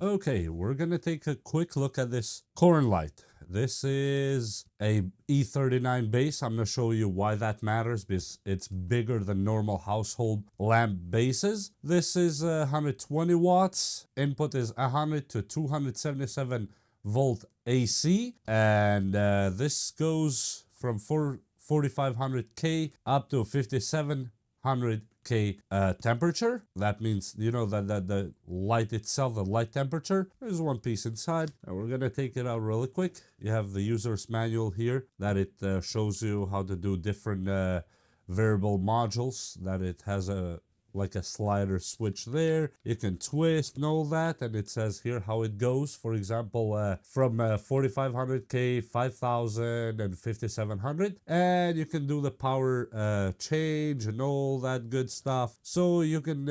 Okay, we're gonna take a quick look at this corn light. This is a E39 base. I'm gonna show you why that matters because it's bigger than normal household lamp bases. This is 120 watts. Input is 100 to 277 volt AC, and this goes from 4500K up to 5700K temperature. That means, you know, that the light itself, the light temperature. There's one piece inside, and we're gonna take it out really quick. You have the user's manual here that it shows you how to do different variable modules. That it has a like a slider switch there. You can twist and all that, and it says here how it goes. For example, from 4500K, 5000, and 5700, and you can do the power change and all that good stuff. So you can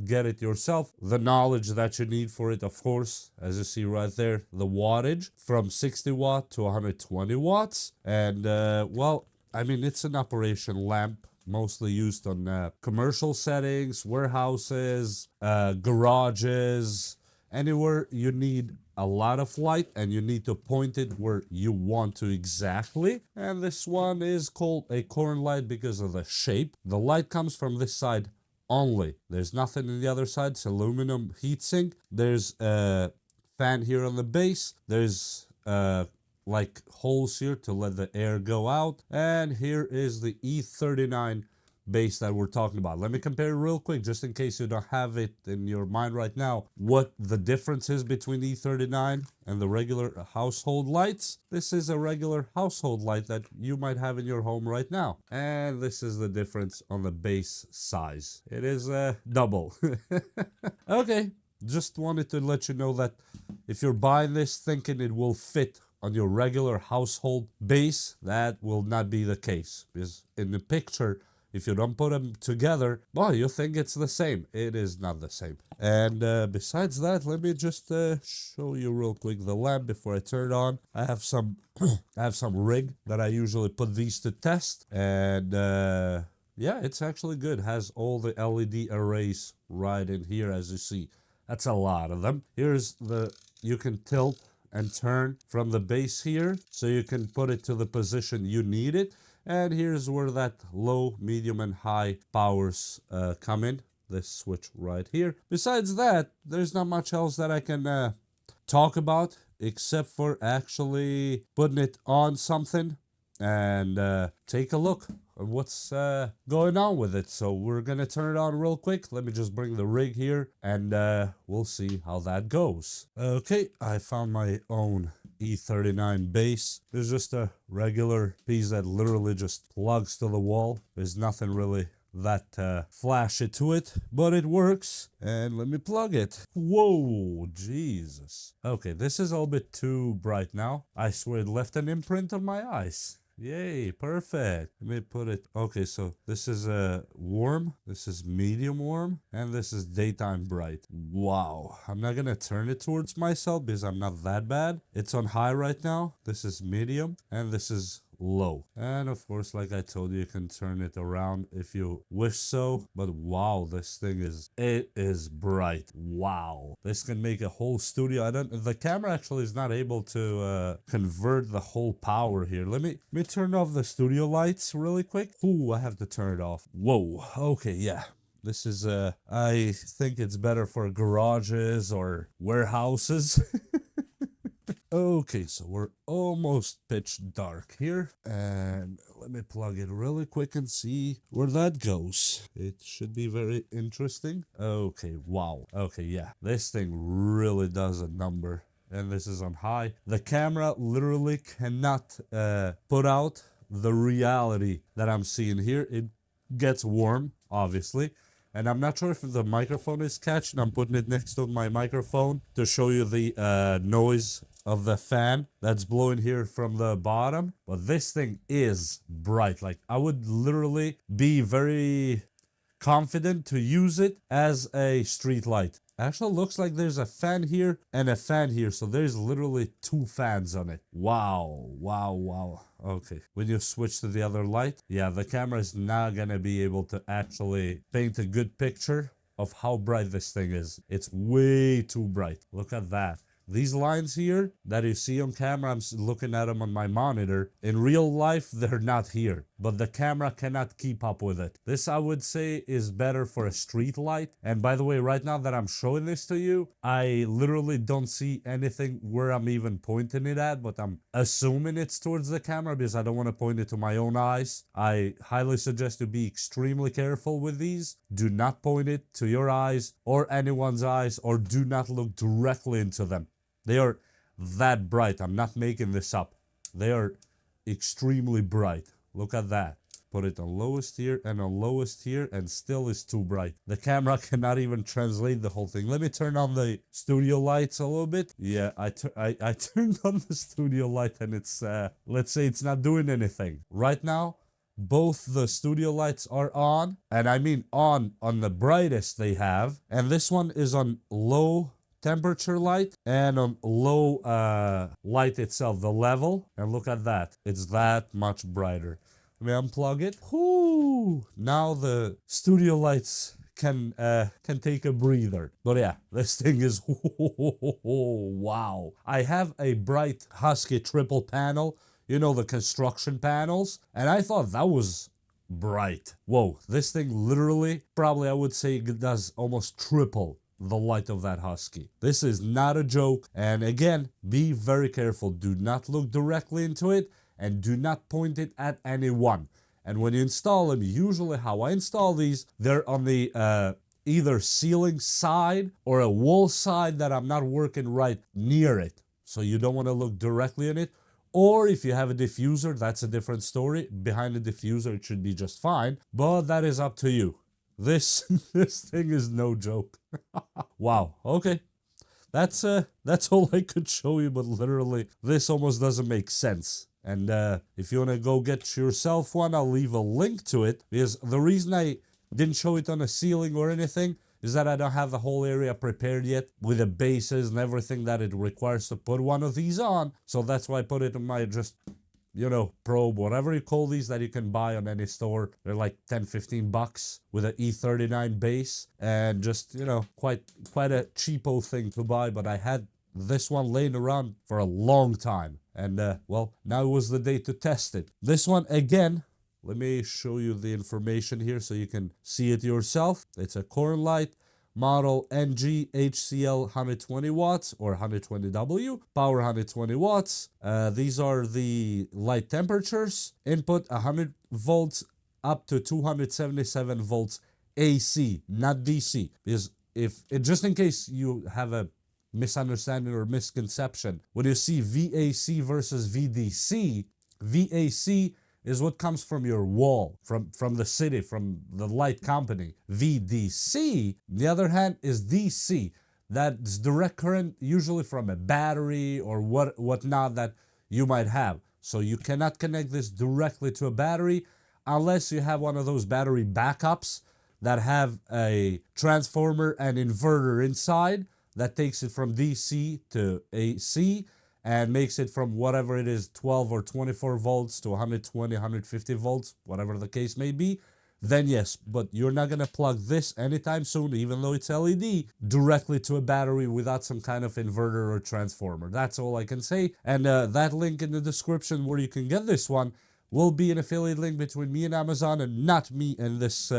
get it yourself. The knowledge that you need for it, of course, as you see right there, the wattage from 60 watt to 120 watts, and well, I mean, it's an operation lamp, mostly used on commercial settings, warehouses, garages, anywhere you need a lot of light and you need to point it where you want to exactly. And this one is called a corn light because of the shape. The light comes from this side only. There's nothing on the other side. It's aluminum heatsink. There's a fan here on the base. There's like holes here to let the air go out, and here is the E39 base that we're talking about. Let me compare real quick, just in case you don't have it in your mind right now, what the difference is between E39 and the regular household lights. This is a regular household light that you might have in your home right now, and this is the difference on the base size. It is double. Okay, just wanted to let you know that if you're buying this thinking it will fit on your regular household base, that will not be the case. Because in the picture, if you don't put them together, well, you think it's the same. It is not the same. And besides that, let me just show you real quick the lamp before I turn it on. I have some rig that I usually put these to test, and yeah, it's actually good. It has all the LED arrays right in here, as you see. That's a lot of them. Here's the, you can tilt and turn from the base here, so you can put it to the position you need it. And here's where that low, medium, and high powers come in. This switch right here. Besides that, there's not much else that I can talk about, except for actually putting it on something and take a look at what's going on with it. So we're gonna turn it on real quick. Let me just bring the rig here, and we'll see how that goes. Okay, I found my own E39 base. There's just a regular piece that literally just plugs to the wall. There's nothing really that flashy to it, but it works. And let me plug it. Whoa, Jesus. Okay, this is a little bit too bright now. I swear it left an imprint on my eyes. Yay, perfect. Let me put it. Okay, so this is warm, this is medium warm, and this is daytime bright. Wow. I'm not gonna turn it towards myself because I'm not that bad. It's on high right now. This is medium, and this is low. And of course, like I told you, you can turn it around if you wish so. But wow, this thing it is bright. Wow, this can make a whole studio. The camera actually is not able to convert the whole power here. Let me turn off the studio lights really quick. Ooh, I have to turn it off. Whoa. Okay, yeah. This is I think it's better for garages or warehouses. Okay, so we're almost pitch dark here, and let me plug it really quick and see where that goes. It should be very interesting. Okay, wow. Okay, yeah, this thing really does a number, and this is on high. The camera literally cannot put out the reality that I'm seeing here. It gets warm, obviously. And I'm not sure if the microphone is catching. I'm putting it next to my microphone to show you the noise of the fan that's blowing here from the bottom. But this thing is bright. Like, I would literally be very confident to use it as a street light. Actually looks like there's a fan here and a fan here, so there's literally two fans on it. Wow, wow, wow. Okay, when you switch to the other light, yeah, the camera is not gonna be able to actually paint a good picture of how bright this thing is. It's way too bright. Look at that. These lines here that you see on camera, I'm looking at them on my monitor. In real life, they're not here, but the camera cannot keep up with it. This, I would say, is better for a street light. And by the way, right now that I'm showing this to you, I literally don't see anything where I'm even pointing it at, but I'm assuming it's towards the camera because I don't want to point it to my own eyes. I highly suggest to be extremely careful with these. Do not point it to your eyes or anyone's eyes, or do not look directly into them. They are that bright. I'm not making this up. They are extremely bright. Look at that. Put it on lowest here and on lowest here, and still is too bright. The camera cannot even translate the whole thing. Let me turn on the studio lights a little bit. Yeah, I turned on the studio light, and it's, let's say it's not doing anything. Right now, both the studio lights are on, and I mean on the brightest they have. And this one is on low temperature light and on low light itself, the level, and look at that, it's that much brighter. Let me unplug it. Whoo! Now the studio lights can take a breather. But yeah, this thing is wow. I have a bright Husky triple panel, you know, the construction panels, and I thought that was bright. Whoa, this thing literally, probably I would say it does almost triple the light of that Husky. This is not a joke, and again, be very careful. Do not look directly into it, and do not point it at anyone. And when you install them, usually how I install these, they're on the either ceiling side or a wall side that I'm not working right near it, so you don't want to look directly in it. Or if you have a diffuser, that's a different story. Behind the diffuser, it should be just fine, but that is up to you. This thing is no joke. Wow. Okay. That's all I could show you, but literally this almost doesn't make sense. And if you want to go get yourself one, I'll leave a link to it, because the reason I didn't show it on a ceiling or anything is that I don't have the whole area prepared yet with the bases and everything that it requires to put one of these on. So that's why I put it on my just, you know, probe, whatever you call these, that you can buy on any store. They're like 10-15 bucks with an E39 base, and just, you know, quite a cheapo thing to buy. But I had this one laying around for a long time, and well, now was the day to test it. This one, again, let me show you the information here so you can see it yourself. It's a Cornlight model NG HCL 120 watts or 120W, power 120 watts. These are the light temperatures. Input 100 volts up to 277 volts AC, not DC. Because if just in case you have a misunderstanding or misconception, when you see VAC versus VDC, VAC is what comes from your wall, from the city, from the light company. VDC, on the other hand, is DC. That's direct current, usually from a battery or whatnot that you might have. So you cannot connect this directly to a battery unless you have one of those battery backups that have a transformer and inverter inside that takes it from DC to AC and makes it from whatever it is, 12 or 24 volts to 120, 150 volts, whatever the case may be, then yes. But you're not going to plug this anytime soon, even though it's LED, directly to a battery without some kind of inverter or transformer. That's all I can say. And that link in the description where you can get this one will be an affiliate link between me and Amazon, and not me and this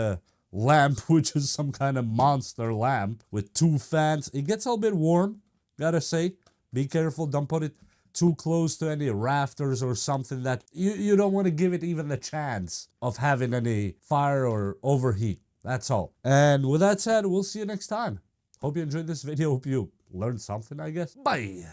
lamp, which is some kind of monster lamp with 2 fans. It gets a little bit warm, gotta say. Be careful, don't put it too close to any rafters or something that you don't want to give it even the chance of having any fire or overheat. That's all. And with that said, we'll see you next time. Hope you enjoyed this video. Hope you learned something, I guess. Bye!